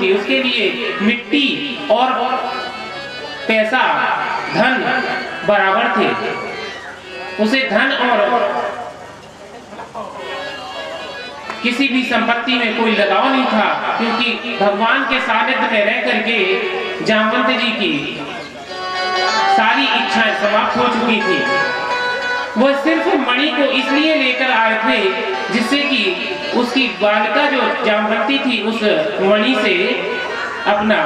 थी, उसके लिए मिट्टी और पैसा, धन बराबर थे। उसे धन और किसी भी संपत्ति में कोई लगाव नहीं था, क्योंकि भगवान के सानिध्य में रह करके जामवंत जी की सारी इच्छाएं समाप्त हो चुकी थी। वो सिर्फ मणि को इसलिए लेकर आए थे जिससे कि उसकी बालिका जो जामवंती थी उस मणि से अपना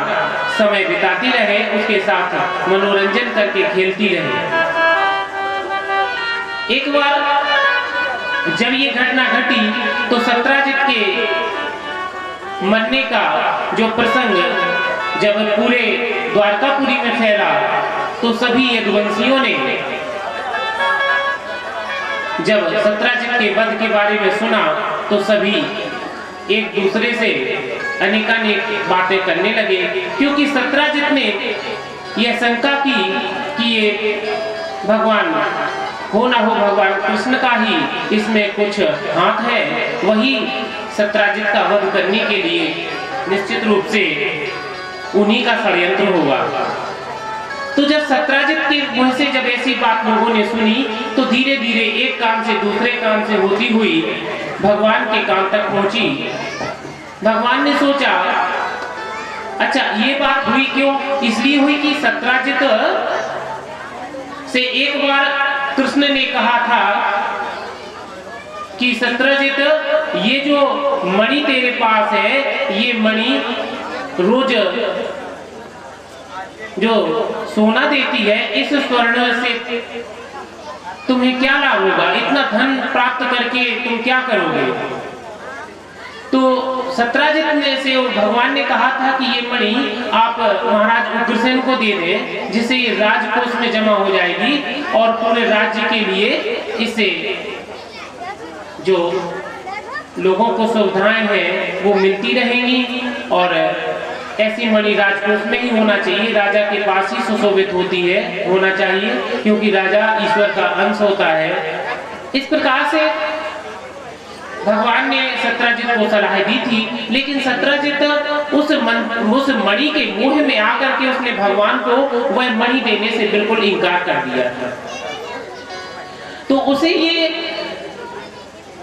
समय बिताती रहे, उसके साथ मनोरंजन करके खेलती रहे। एक बार जब ये घटना घटी तो सत्राजित के मरने का जो प्रसंग जब पूरे द्वारकापुरी में फैला तो सभी यदुवंशियों ने जब सत्राजित के वध के बारे में सुना तो सभी एक दूसरे से अनेकानेक बातें करने लगे, क्योंकि सत्राजित ने यह शंका की कि ये भगवान हो ना हो भगवान कृष्ण का ही इसमें कुछ हाथ है, वही सत्राजित का वध करने के लिए निश्चित रूप से उन्हीं का षड्यंत्र होगा। तो जब सत्राजित के मुंह से जब ऐसी बात लोगों ने सुनी तो धीरे धीरे एक काम से दूसरे काम से होती हुई भगवान के कान तक पहुंची। भगवान ने सोचा, अच्छा ये बात हुई क्यों? इसलिए हुई कि सत्राजित से एक बार कृष्ण ने कहा था कि सत्राजित, ये जो मणि तेरे पास है, ये मणि रोज जो सोना देती है, इस स्वर्ण से तुम्हें क्या लाभ होगा? इतना धन प्राप्त करके तुम क्या करोगे? तो सत्राजित ने से भगवान ने कहा था कि ये मणि आप महाराज उग्रसेन को दे दें, जिससे ये राजकोष में जमा हो जाएगी और पूरे राज्य के लिए इससे जो लोगों को सुविधाएं हैं वो मिलती रहेंगी। और ऐसी मणि राजकोष में ही होना चाहिए, राजा के पास ही सुशोभित होती है, होना चाहिए, क्योंकि राजा ईश्वर का अंश होता है। इस प्रकार से भगवान ने सत्राजित को सलाह दी थी, लेकिन सत्राजित उस मणि के मोह में आकर के उसने भगवान को वह मणि देने से बिल्कुल इनकार कर दिया था। तो उसे ये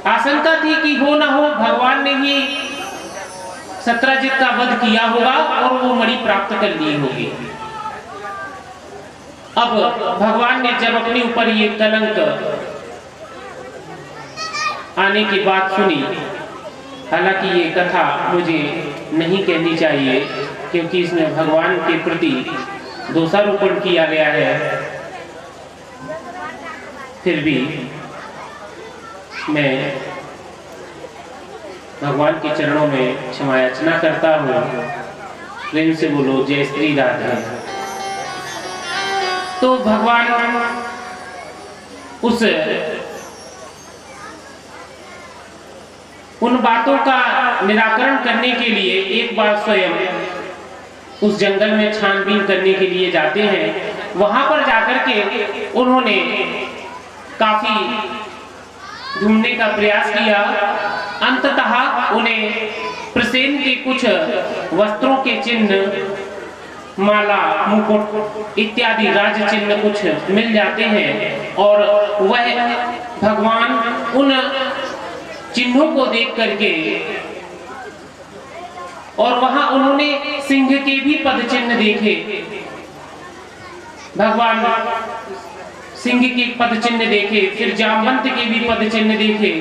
आशंका थी कि हो ना हो भगवान ने ही सत्राजित का वध किया होगा और वो मणि प्राप्त कर ली होगी। अब भगवान ने जब अपने ऊपर ये कलंक आने की बात सुनी, हालांकि ये कथा मुझे नहीं कहनी चाहिए क्योंकि इसमें भगवान के प्रति दोषारोपण किया गया है, फिर भी मैं भगवान के चरणों में क्षमा याचना करता हूँ। प्रेम से बोलो जय श्री राधे। तो भगवान उन बातों का निराकरण करने के लिए एक बार स्वयं उस जंगल में छानबीन करने के लिए जाते हैं। वहां पर जाकर के उन्होंने काफी ढूंढने का प्रयास किया। अंततः उन्हें प्रसेन के कुछ वस्त्रों के चिन्ह, माला, मुकुट इत्यादि राज चिन्ह कुछ मिल जाते हैं और वह भगवान उन चिन्हों को देख करके, और वहां उन्होंने सिंह के भी पद चिन्ह देखे। भगवान सिंह के पद चिन्ह देखे, फिर जामवंत के भी पद चिन्ह देखे।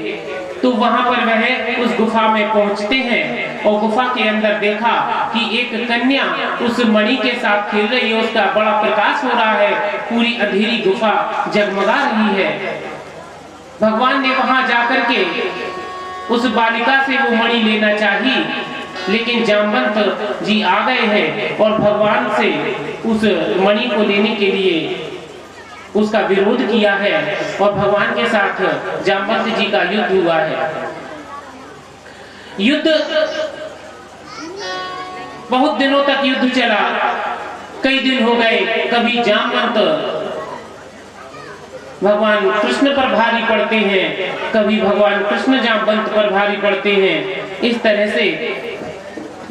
तो वहां पर वह उस गुफा में पहुंचते हैं और गुफा के अंदर देखा कि एक कन्या उस मणि के साथ खेल रही है, उसका बड़ा प्रकाश हो रहा है, पूरी अंधेरी गुफा जगमगा रही है। भगवान ने वहां जाकर के उस बालिका से वो मणि लेना चाहिए, लेकिन जामवंत जी आ गए हैं और भगवान से उस मणि को लेने के लिए उसका विरोध किया है और भगवान के साथ जामवंत जी का युद्ध हुआ है। युद्ध बहुत दिनों तक युद्ध चला, कई दिन हो गए। कभी जामवंत भगवान कृष्ण पर भारी पड़ते हैं, कभी भगवान कृष्ण जामवंत पर भारी पड़ते हैं। इस तरह से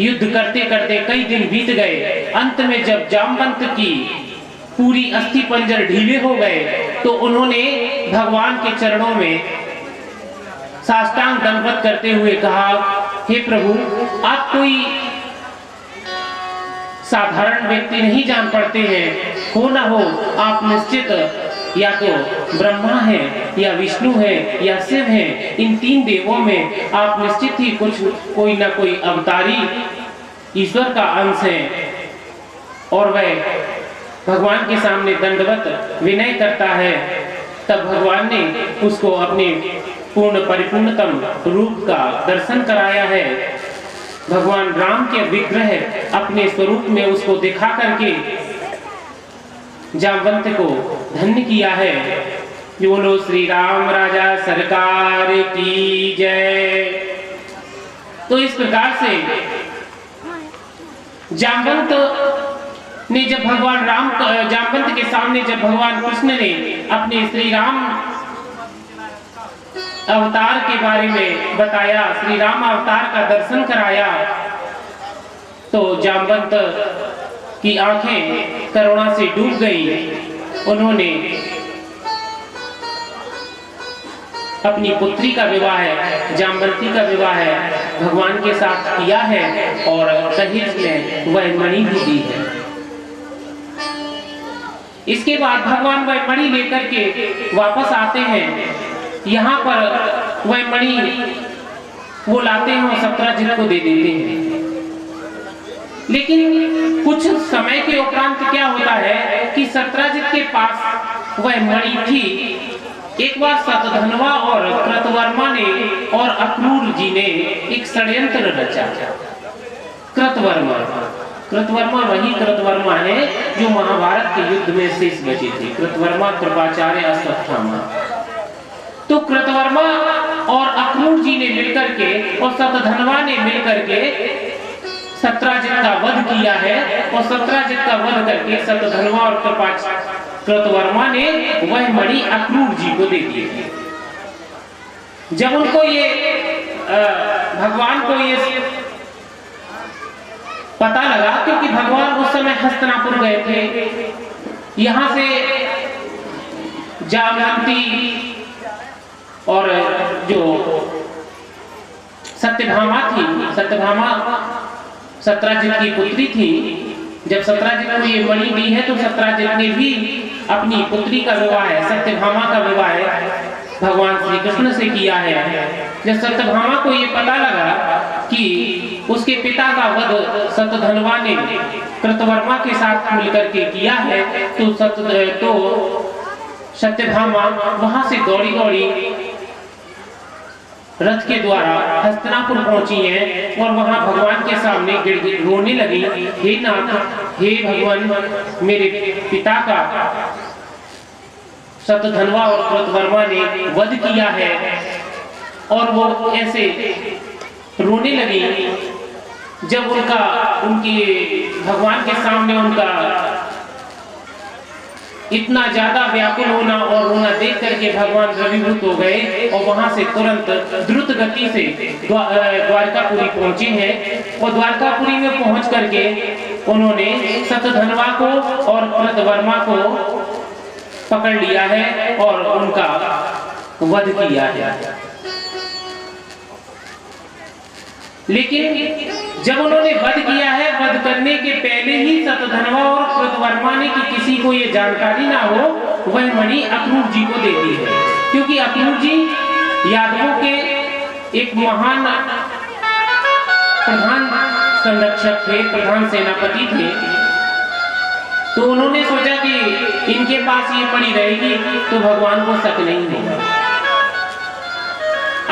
युद्ध करते करते कई दिन बीत गए। अंत में जब जामवंत की पूरी अस्थि पंजर ढीले हो गए तो उन्होंने भगवान के चरणों में साष्टांग दंडवत करते हुए कहा, हे प्रभु, आप कोई साधारण व्यक्ति नहीं जान पड़ते हैं, हो ना हो आप निश्चित या तो ब्रह्मा है या विष्णु है या शिव है। इन तीन देवों में आप निश्चित ही कोई ना कोई अवतारी ईश्वर का अंश है। और वह भगवान के सामने दंडवत विनय करता है। तब भगवान ने उसको अपने पूर्ण परिपूर्णतम रूप का दर्शन कराया है। भगवान राम के विग्रह अपने स्वरूप में उसको दिखा करके जामवंत को धन्य किया है। बोलो श्री राम राजा सरकार की जय। तो इस प्रकार से जामवंत ने जब भगवान राम जामवंत के सामने जब भगवान कृष्ण ने अपने श्री राम अवतार के बारे में बताया, श्री राम अवतार का दर्शन कराया, तो जामवंत की आंखें करुणा से डूब गई। उन्होंने अपनी पुत्री का विवाह, जामवंती का विवाह भगवान के साथ किया है और दहेज में वह मणि भी दी है। इसके बाद भगवान वह मणि लेकर के वापस आते हैं। यहाँ पर वह मणि वो लाते हैं और सत्राजित को दे देते हैं। लेकिन कुछ समय के उपरांत क्या होता है कि सत्राजित के पास वह मणि थी। एक बार शतधन्वा और कृतवर्मा ने और अक्रूर जी ने एक षड्यंत्र रचा। कृतवर्मा वही कृतवर्मा है जो महाभारत के युद्ध में शेष बचे थे। कृतवर्मा, कृपाचार्य, अश्वत्थामा। तो कृतवर्मा और अक्रूर जी ने मिलकर के और शतधन्वा ने मिलकर के सत्राजित का वध किया है और सत्राजित का वध करके शतधन्वा और कृतवर्मा ने वह मणि अक्रूर जी को दे दी। जब उनको ये भगवान को ये पता लगा, क्योंकि भगवान उस समय हस्तिनापुर गए थे, यहाँ से जामवंती और जो सत्यभामा थी, सत्यभामा सत्राजित की पुत्री थी। जब सत्राजित को ये मणि दी है तो सत्राजित ने भी अपनी पुत्री का विवाह, सत्यभामा का विवाह भगवान श्री कृष्ण से किया है। जब सत्यभामा को ये पता लगा कि उसके पिता का वध शतधन्वा ने कृतवर्मा के साथ मिलकर के किया है, तो सत्यभामा वहां से दौड़ी रथ के द्वारा हस्तिनापुर पहुंची हैं और वहां भगवान के सामने गिड़गिड़ रोने लगी, हे नाथ, हे भगवान, मेरे पिता का शतधन्वा और कृतवर्मा ने वध किया है। और वो ऐसे रोने लगी। जब उनके भगवान के सामने उनका इतना ज्यादा व्याकुल होना और रोना देख करके भगवान द्रवीभूत हो गए और वहां से तुरंत द्रुत गति से द्वारकापुरी पहुंचे हैं। और द्वारकापुरी में पहुंच करके उन्होंने शतधन्वा को और कृतवर्मा को पकड़ लिया है और उनका वध किया है। लेकिन जब उन्होंने वध किया है, वध करने के पहले ही शतधन्वा और कृतवर्मा ने कि किसी को ये जानकारी ना हो, वह मणि अक्रूर जी को दे दी है। क्योंकि अक्रूर जी यादवों के एक महान प्रधान संरक्षक थे, प्रधान सेनापति थे। तो उन्होंने सोचा कि इनके पास ये मणि रहेगी तो भगवान को शक नहीं होगा।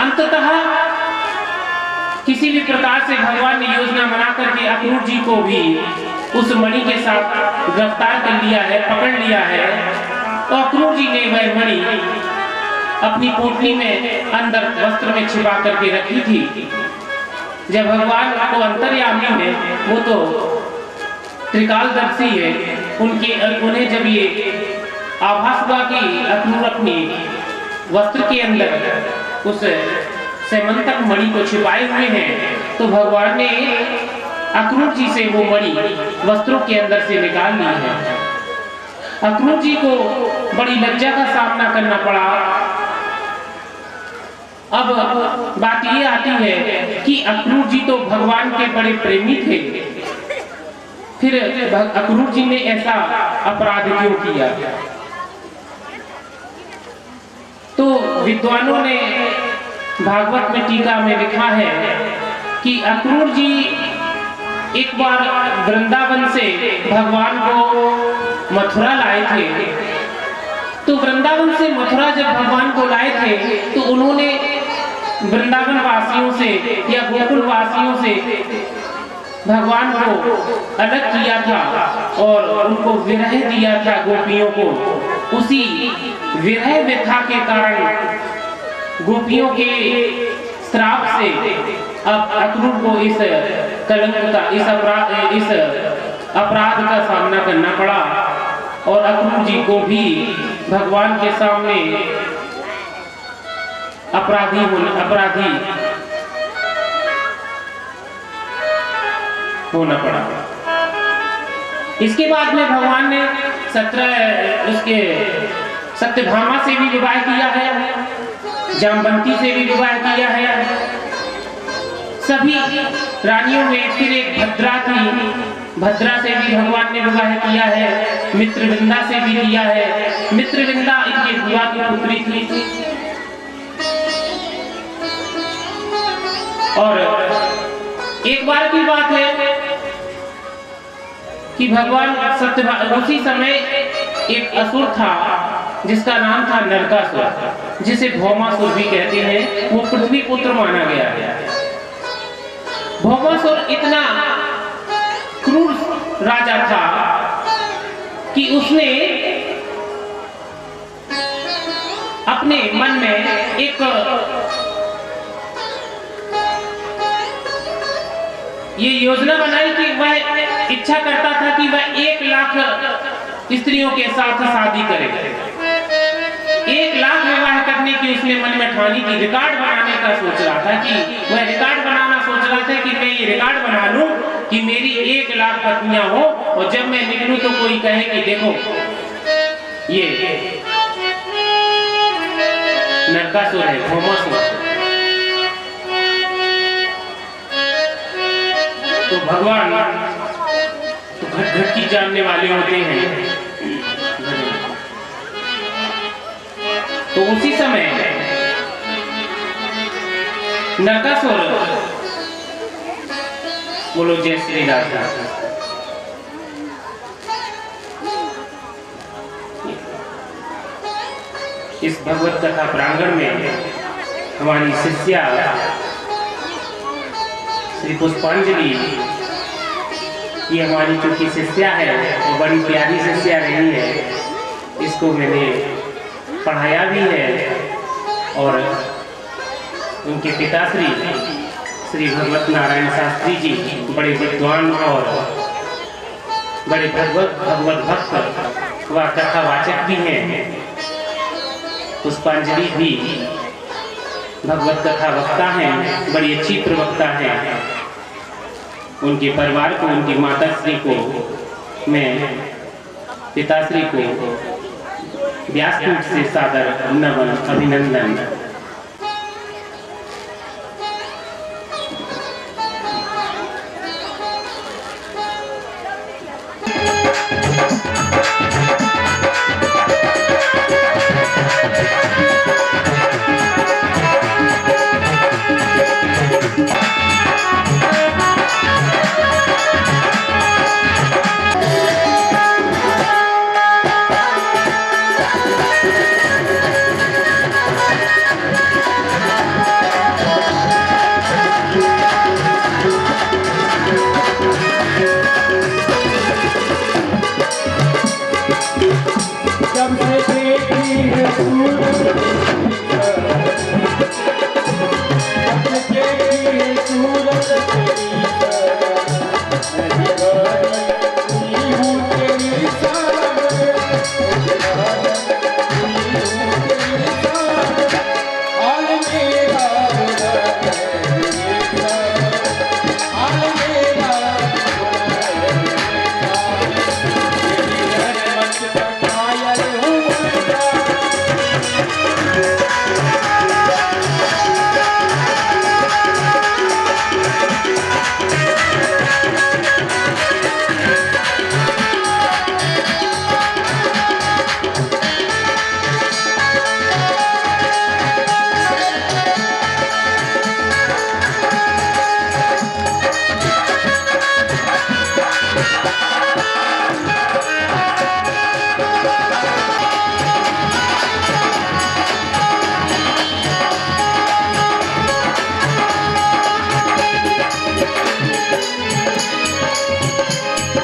अंततः किसी भी प्रकार से भगवान ने योजना बना करके अक्रूर जी को भी उस मणि के साथ गिरफ्तार कर लिया है, पकड़ लिया है। तो अक्रूर जी ने वह मणि अपनी पोटली में अंदर वस्त्र में छिपा करके रखी थी। जब भगवान को अंतर्यामी है, वो तो त्रिकालदर्शी है, उन्हें जब ये आभास हुआ कि अक्रूर अपनी वस्त्र के अंदर उस सेमंतक मणि को छिपाए हुए हैं, तो भगवान ने अक्रूर जी से वो मणि वस्त्रों के अंदर से निकाल ली है। अक्रूर जी को बड़ी लज्जा का सामना करना पड़ा। अब बात ये आती है कि अक्रूर जी तो भगवान के बड़े प्रेमी थे, फिर अक्रूर जी ने ऐसा अपराध क्यों किया? तो विद्वानों ने भागवत में टीका में लिखा है कि अक्रूर जी एक बार वृंदावन से भगवान को मथुरा लाए थे। तो वृंदावन से मथुरा जब भगवान को लाए थे तो उन्होंने वृंदावन वासियों से या गोकुल वासियों से भगवान को अलग किया था और उनको विरह दिया था गोपियों को। उसी विरह व्यथा के कारण गोपियों के श्राप से अब अक्रूर को इस कलंक का इस अपराध का सामना करना पड़ा और अक्रूर जी को भी भगवान के सामने अपराधी होना पड़ा। इसके बाद में भगवान ने उसके सत्यभामा से भी विवाह किया है, जामवंती से भी विवाह किया है। सभी रानियों में फिर एक भद्रा थी, भद्रा से भी भगवान ने विवाह किया है। मित्रविंदा से भी किया है। मित्रविंदा इनके बुआ की पुत्री थी। और एक बार की बात है कि भगवान उसी समय एक असुर था जिसका नाम था नरकासुर, जिसे भौमासुर भी कहते हैं। वो पृथ्वी पुत्र माना गया है। भौमासुर इतना क्रूर राजा था कि उसने अपने मन में एक ये योजना बनाई कि वह इच्छा करता था कि वह 1 लाख स्त्रियों के साथ शादी करे। 1 लाख विवाह करने की उसने मन में ठानी थी। रिकॉर्ड बनाने का सोच रहा था कि वह रिकॉर्ड बनाना सोच रहा था कि मैं ये रिकॉर्ड बना लूं कि मेरी 1 लाख पत्नियां हो और जब मैं निकलूं तो कोई कहे कि देखो ये नरकासुर है, भौमासुर। तो भगवान तो घट घट की जानने वाले होते हैं। तो उसी समय नरकासुर, बोलो जय श्री राधा, इस भगवत कथा प्रांगण में हमारी शिष्या श्री पुष्पांजलि, ये हमारी चूंकि शिष्या है वो बड़ी प्यारी शिष्या रही है। इसको मैंने पढ़ाया भी है और उनके पिताश्री श्री भगवत नारायण शास्त्री जी बड़े विद्वान और बड़े भगवत भक्त व कथावाचक भी हैं। पुष्पांजलि भी भगवत कथा वक्ता हैं, बड़ी अच्छी प्रवक्ता हैं। उनके परिवार को, उनकी माताश्री को, मैं पिताश्री को व्यासपीठ से सादर नमन अभिनंदन।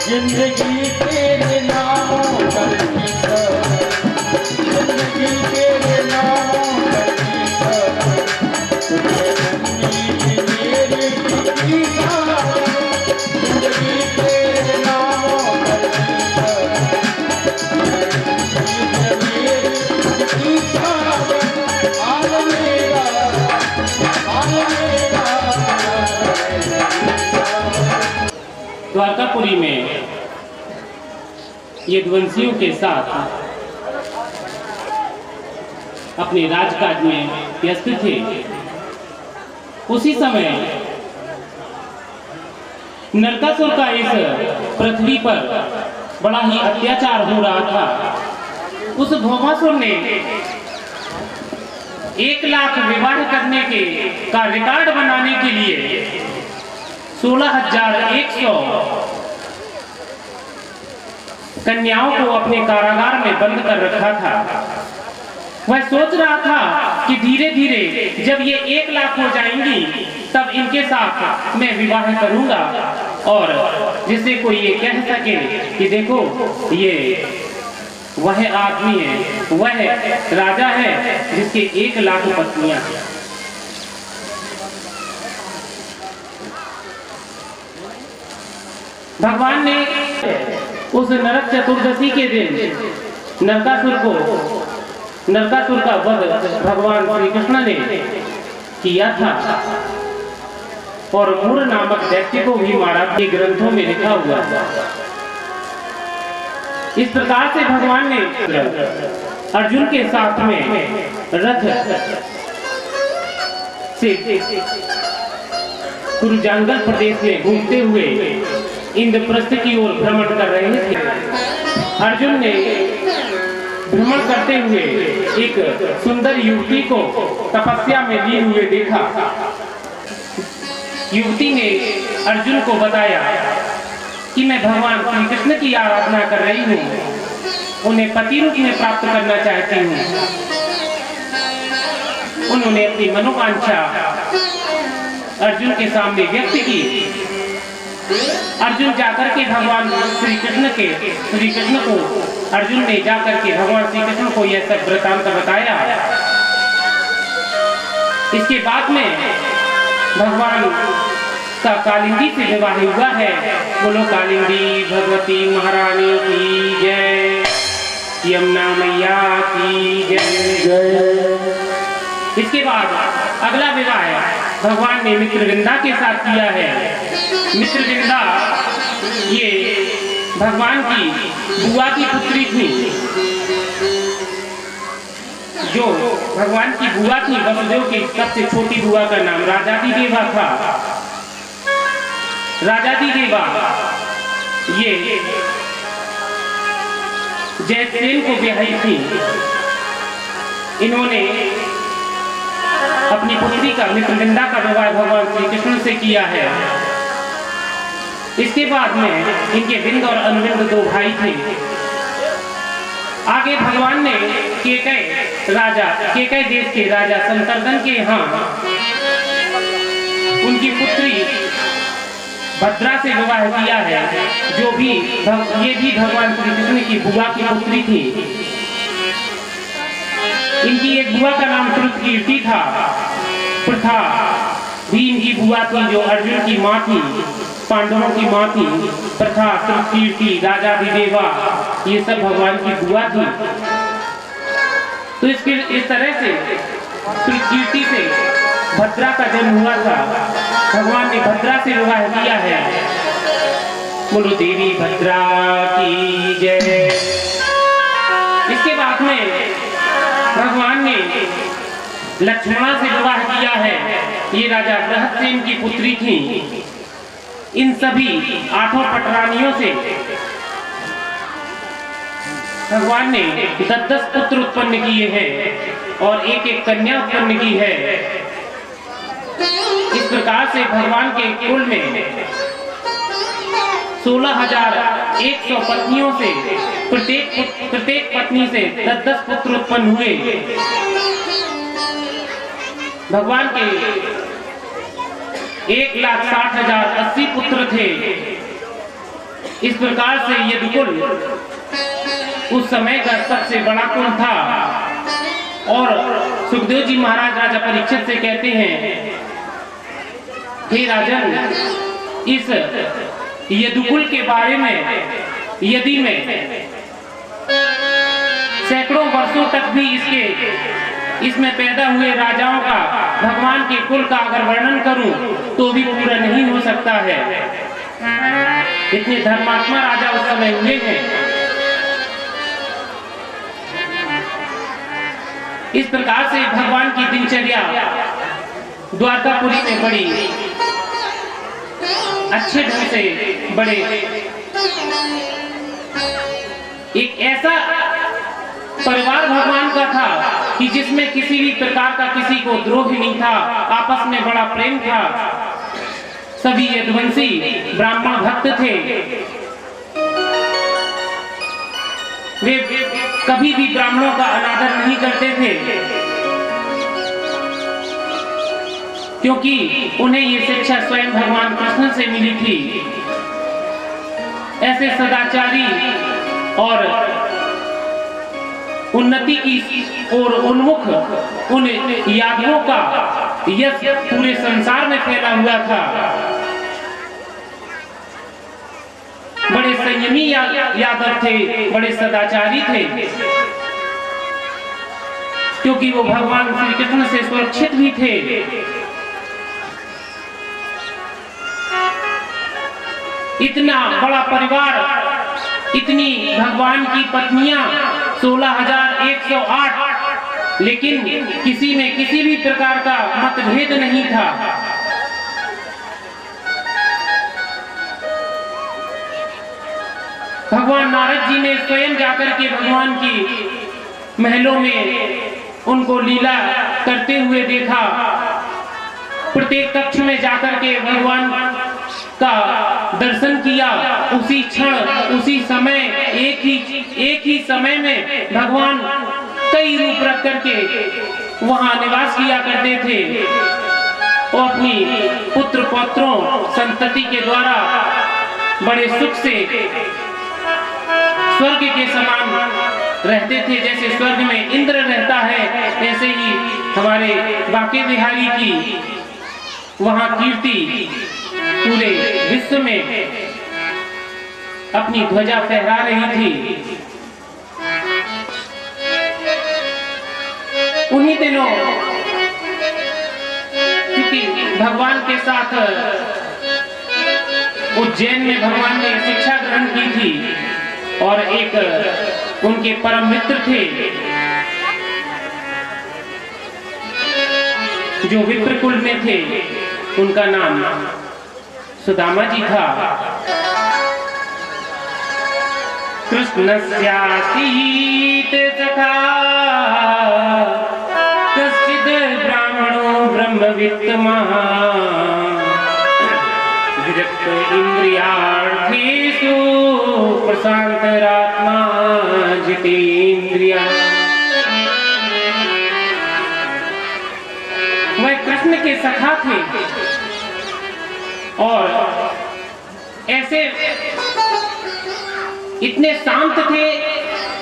जिंदगी तेरे नामों पर की जिंदगी तेरे नामों पर की तुझे उम्मीद मेरी की जिंदगी तेरे नामों पर की आज मेरा द्वारकापुरी में यदुवंशियों के साथ अपने राजकाज में व्यस्त थे। उसी समय नरकासुर का इस पृथ्वी पर बड़ा ही अत्याचार हो रहा था। उस भौमासुर ने 1 लाख विवाह करने का रिकॉर्ड बनाने के लिए 16,100 कन्याओं को अपने कारागार में बंद कर रखा था। वह सोच रहा था कि धीरे धीरे जब ये 1 लाख हो जाएंगी तब इनके साथ मैं विवाह करूंगा और जिससे कोई ये कह सके कि देखो ये वह आदमी है, वह राजा है जिसके 1 लाख पत्नियां हैं। भगवान ने उस नरक चतुर्दशी के दिन नरकासुर का वध भगवान श्री कृष्ण ने किया था और मूर नामक दैत्य को भी मारा के ग्रंथों में लिखा हुआ था। इस प्रकार से भगवान ने अर्जुन के साथ में रथ से कुरुजांगल प्रदेश में घूमते हुए इंद्रप्रस्थ की ओर भ्रमण कर रहे थे। अर्जुन ने भ्रमण करते हुए एक सुंदर युवती को तपस्या में लिए हुए देखा। युवती ने अर्जुन को बताया कि मैं भगवान श्री कृष्ण की आराधना कर रही हूँ, उन्हें पति रूप में प्राप्त करना चाहती हूँ। उन्होंने अपनी मनोकांक्षा अर्जुन के सामने व्यक्त की। अर्जुन जाकर के भगवान श्री कृष्ण को अर्जुन ने जाकर के भगवान श्री कृष्ण को यह सब वृतांत बताया। इसके बाद में भगवान का कालिंदी से विवाह हुआ है। बोलो कालिंदी भगवती महारानी की जय, यमुना मैया की जय। इसके बाद अगला विवाह भगवान ने मित्रविंदा के साथ किया है। मित्रविंदा ये भगवान की बुआ की पुत्री थी। जो भगवान की बुआ थी, वसुदेव की सबसे छोटी बुआ का नाम राजाधिदेवा था। राजाधिदेवा ये जयसेन को ब्याही थी। इन्होंने अपनी पुत्री का मित्रविंदा का विवाह भगवान श्री कृष्ण से किया है। इसके बाद में इनके विंद और अनुविंद 2 भाई थे। आगे भगवान ने केकय देश के राजा संतर्दन के यहाँ उनकी पुत्री भद्रा से विवाह किया है, जो भी ये भी भगवान श्री कृष्ण की बुआ की पुत्री थी। इनकी एक बुआ का नाम श्रुतकीर्ति था। प्रथा भी इनकी बुआ थी, जो अर्जुन की माँ थी, पांडवों की माँ थी। प्रथा, श्रुतकीर्ति, राजाधिदेवा ये सब भगवान की बुआ थी। तो इस तरह से श्रुतकीर्ति से भद्रा का जन्म हुआ था। भगवान ने भद्रा से विवाह किया है। बोलो देवी भद्रा की जय। इसके बाद में भगवान ने लक्ष्मणा से विवाह किया है। ये राजा बृहत्सेन की पुत्री थी। इन सभी 8 पटरानियों से भगवान ने 10 पुत्र उत्पन्न किए हैं और एक कन्या उत्पन्न की है। इस प्रकार से भगवान के कुल में 16,100 पत्नियों से प्रत्येक पत्नी से 10-10 पुत्र उत्पन्न हुए। भगवान के 1,60,080 पुत्र थे। इस प्रकार से यदुकुल उस समय का सबसे बड़ा कुल था। और सुखदेव जी महाराज राजा परीक्षित से कहते हैं, हे राजन, इस यदुकुल के बारे में यदि मैं सैकड़ों वर्षों तक भी इसमें पैदा हुए राजाओं का, भगवान के कुल का अगर वर्णन करूं तो भी पूरा नहीं हो सकता है। इतने धर्मात्मा राजा उस समय हुए हैं। इस प्रकार से भगवान की दिनचर्या द्वारकापुरी में बड़ी अच्छे ढंग से बड़े एक ऐसा परिवार भगवान का था कि जिसमें किसी भी प्रकार का किसी को द्रोह नहीं था, आपस में बड़ा प्रेम था। सभी यदुवंशी ब्राह्मण भक्त थे। वे कभी भी ब्राह्मणों का अनादर नहीं करते थे, क्योंकि उन्हें ये शिक्षा स्वयं भगवान कृष्ण से मिली थी। ऐसे सदाचारी और उन्नति की ओर उन्मुख उन यादवों का यश पूरे संसार में फैला हुआ था। बड़े संयमी यादव थे, बड़े सदाचारी थे, क्योंकि वो भगवान श्री कृष्ण से सुरक्षित भी थे। इतना बड़ा परिवार, इतनी भगवान की पत्नियां 16,108, लेकिन किसी में किसी भी प्रकार का मतभेद नहीं था। भगवान नारद जी ने स्वयं जाकर के भगवान की महलों में उनको लीला करते हुए देखा। प्रत्येक कक्ष में जाकर के भगवान का दर्शन किया। उसी क्षण, उसी समय, एक ही समय में भगवान कई रूप रख करके वहां निवास किया करते थे। वो अपनी पुत्र पौत्रों संतति के द्वारा बड़े सुख से स्वर्ग के समान रहते थे। जैसे स्वर्ग में इंद्र रहता है, ऐसे ही हमारे बांके बिहारी की वहां कीर्ति पूरे विश्व में अपनी ध्वजा फहरा रही थी। उन्हीं दिनों, क्योंकि भगवान के साथ उज्जैन में भगवान ने शिक्षा ग्रहण की थी, और एक उनके परम मित्र थे जो विप्रकुल में थे, उनका नाम सुदामा जी था। कृष्णस्यासीत सखा कश्चिद् ब्राह्मणो ब्रह्मवित्तमः विरक्त इंद्रियार्थेषु प्रशान्तरात्मा जितेन्द्रियः। वह कृष्ण के सखा थे और ऐसे इतने शांत थे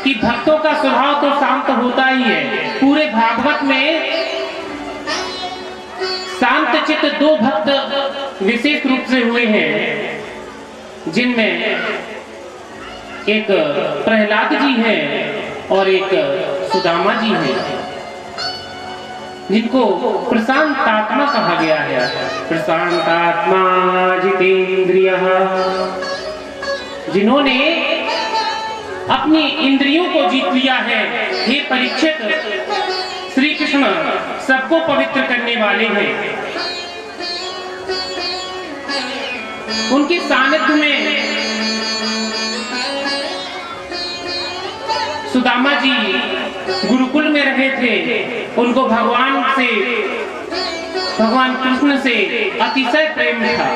कि भक्तों का स्वभाव तो शांत होता ही है। पूरे भागवत में शांत चित्त दो भक्त विशेष रूप से हुए हैं, जिनमें एक प्रहलाद जी हैं और एक सुदामा जी हैं, जिनको प्रशांतात्मा कहा गया है। प्रशांतात्मा जितेंद्रियः, जिन्होंने अपनी इंद्रियों को जीत लिया है। हे परीक्षित, श्री कृष्ण सबको पवित्र करने वाले हैं। उनके सानिध्य में सुदामा जी गुरुकुल में रहे थे। उनको भगवान कृष्ण से अतिशय प्रेम था।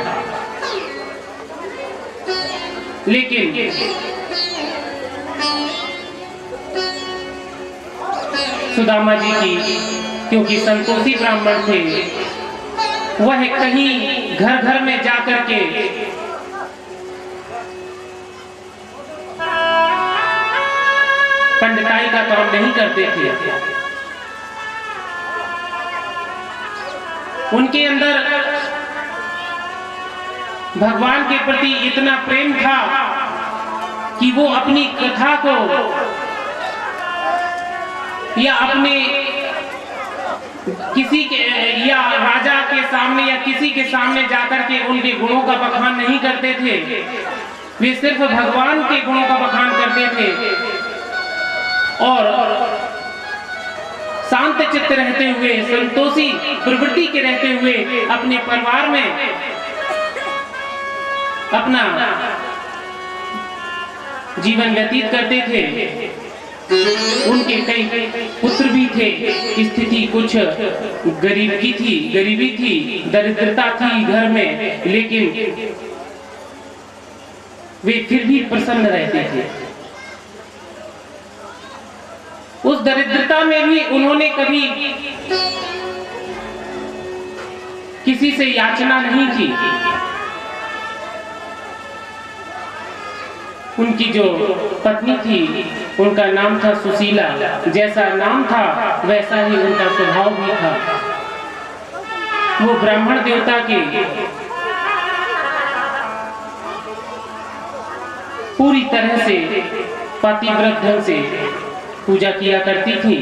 लेकिन सुदामा जी की, क्योंकि संतोषी ब्राह्मण थे, वह कहीं घर घर में जाकर के पंडिताई का काम नहीं करते थे। उनके अंदर भगवान के प्रति इतना प्रेम था कि वो अपनी कथा को या अपने किसी के या राजा के सामने या किसी के सामने जाकर के उनके गुणों का बखान नहीं करते थे। वे सिर्फ भगवान के गुणों का बखान करते थे और शांत चित्त रहते हुए, संतोषी प्रवृत्ति के रहते हुए अपने परिवार में अपना जीवन व्यतीत करते थे। उनके कई पुत्र भी थे। स्थिति कुछ गरीबी थी, दरिद्रता थी घर में, लेकिन वे फिर भी प्रसन्न रहते थे। उस दरिद्रता में भी उन्होंने कभी किसी से याचना नहीं की। उनकी जो पत्नी थी, उनका नाम था सुशीला। जैसा नाम था वैसा ही उनका स्वभाव भी था। वो ब्राह्मण देवता के पूरी तरह से पतिव्रत ढंग से पूजा किया करती थी।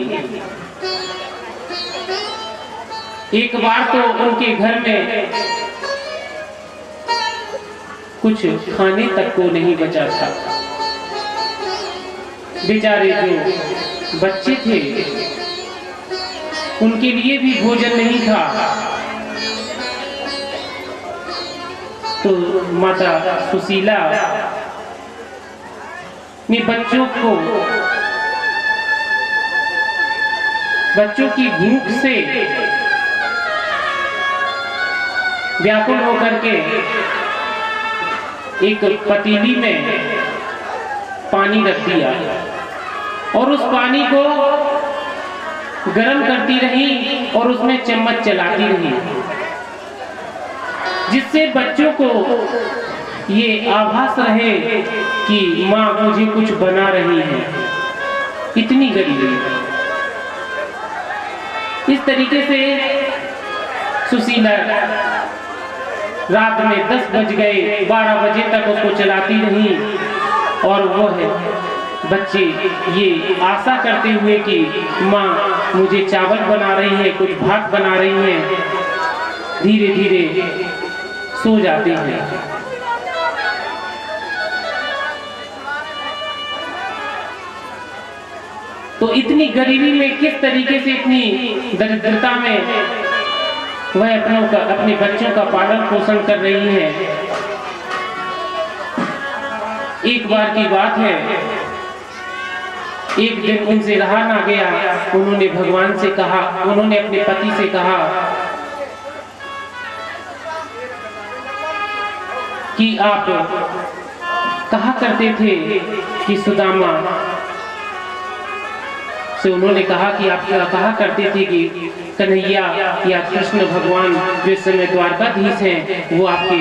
एक बार तो उनके घर में कुछ खाने तक को नहीं बचा था। बेचारे जो बच्चे थे उनके लिए भी भोजन नहीं था। तो माता सुशीला ने बच्चों की भूख से व्याकुल होकर के एक पतीली में पानी रख दिया और उस पानी को गर्म करती रही और उसमें चम्मच चलाती रही, जिससे बच्चों को ये आभास रहे कि माँ मुझे कुछ बना रही है। इतनी गरीबी। इस तरीके से सुशीला रात में 10 बज गए, 12 बजे तक उसको चलाती रही और वो है बच्चे ये आशा करते हुए कि माँ मुझे चावल बना रही है, कुछ भात बना रही है, धीरे धीरे सो जाते हैं। तो इतनी गरीबी में किस तरीके से, इतनी दरिद्रता में वह अपने बच्चों का पालन पोषण कर रही है। एक बार की बात है, एक दिन उनसे रहा ना गया। उन्होंने भगवान से कहा, उन्होंने अपने पति से कहा कि आप कहा करते थे कि सुदामा से उन्होंने कहा कि आप कहा करते थे कि कन्हैया या कृष्ण भगवान जो इस समय द्वारकाधीश हैं, वो आपके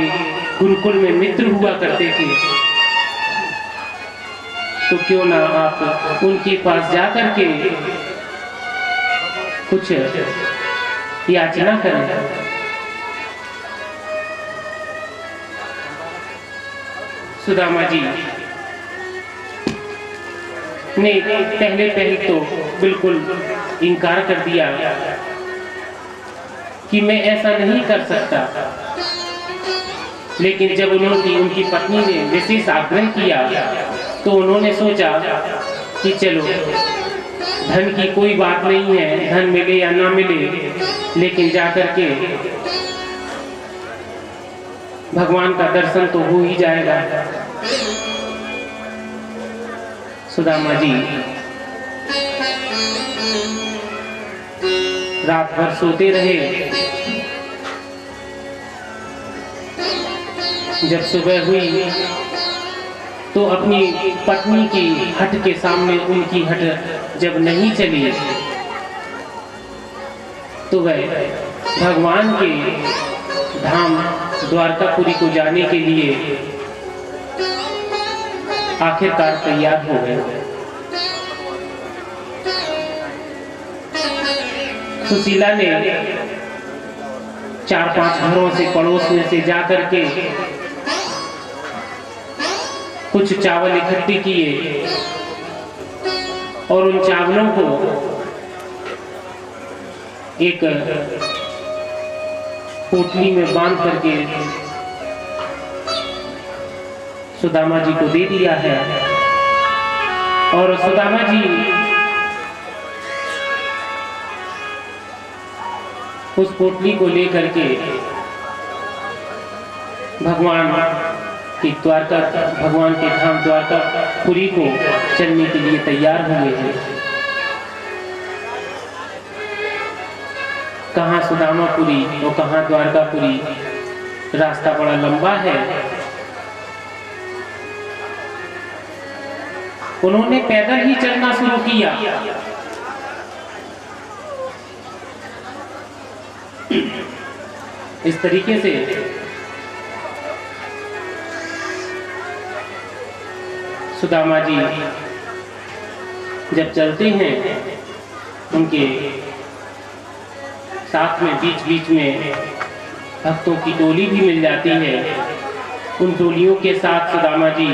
गुरुकुल में मित्र हुआ करते थे। तो क्यों ना आप उनके पास जाकर के कुछ याचना करें। सुदामा जी ने पहले तो बिल्कुल इनकार कर दिया कि मैं ऐसा नहीं कर सकता। लेकिन जब उनकी पत्नी ने विशेष आग्रह किया तो उन्होंने सोचा कि चलो धन की कोई बात नहीं है, धन मिले या ना मिले, लेकिन जाकर के भगवान का दर्शन तो हो ही जाएगा। सुदामा जी रात भर सोते रहे। जब सुबह हुई तो अपनी पत्नी की हट के सामने उनकी हट जब नहीं चली तो वह भगवान के धाम द्वारकापुरी को जाने के लिए आखिरकार तैयार हो गए। सुशीला ने 4-5 घरों से पड़ोस में से जाकर के कुछ चावल इकट्ठे किए और उन चावलों को एक पोटली में बांध करके सुदामा जी को दे दिया है। और सुदामा जी उस पोटली को लेकर के भगवान के धाम द्वारकापुरी को चलने के लिए तैयार हुए हैं। कहाँ सुदामापुरी और कहाँ द्वारकापुरी, रास्ता बड़ा लंबा है। उन्होंने पैदल ही चलना शुरू किया। इस तरीके से सुदामा जी जब चलते हैं, उनके साथ में बीच बीच में भक्तों की टोली भी मिल जाती है। उन टोलियों के साथ सुदामा जी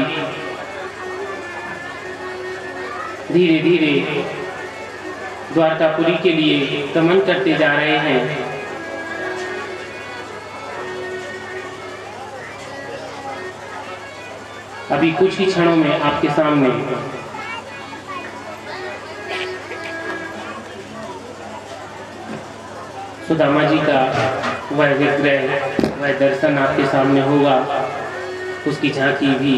धीरे धीरे द्वारकापुरी के लिए गमन करते जा रहे हैं। अभी कुछ ही क्षणों में आपके सामने सुदामा जी का वह विग्रह, वह दर्शन आपके सामने होगा। उसकी झांकी भी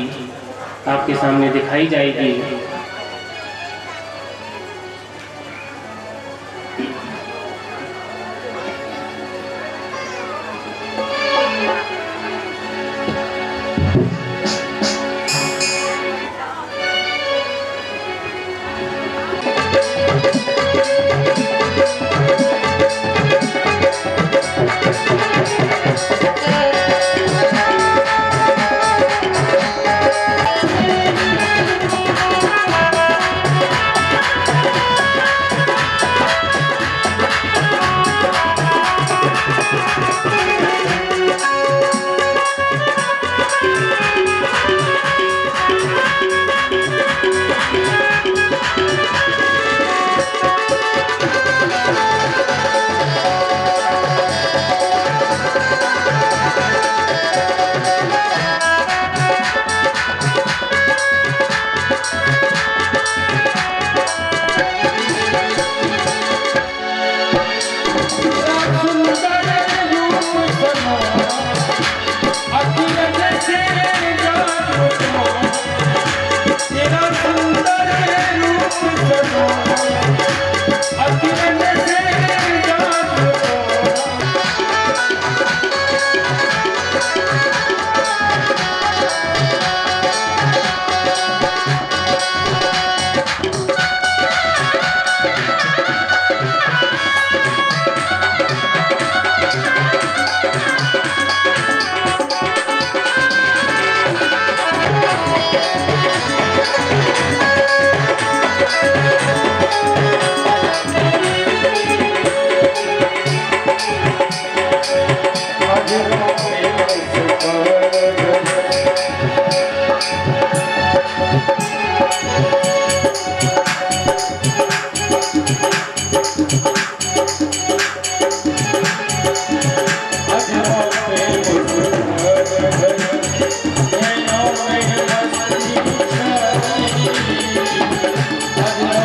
आपके सामने दिखाई जाएगी। Thank you.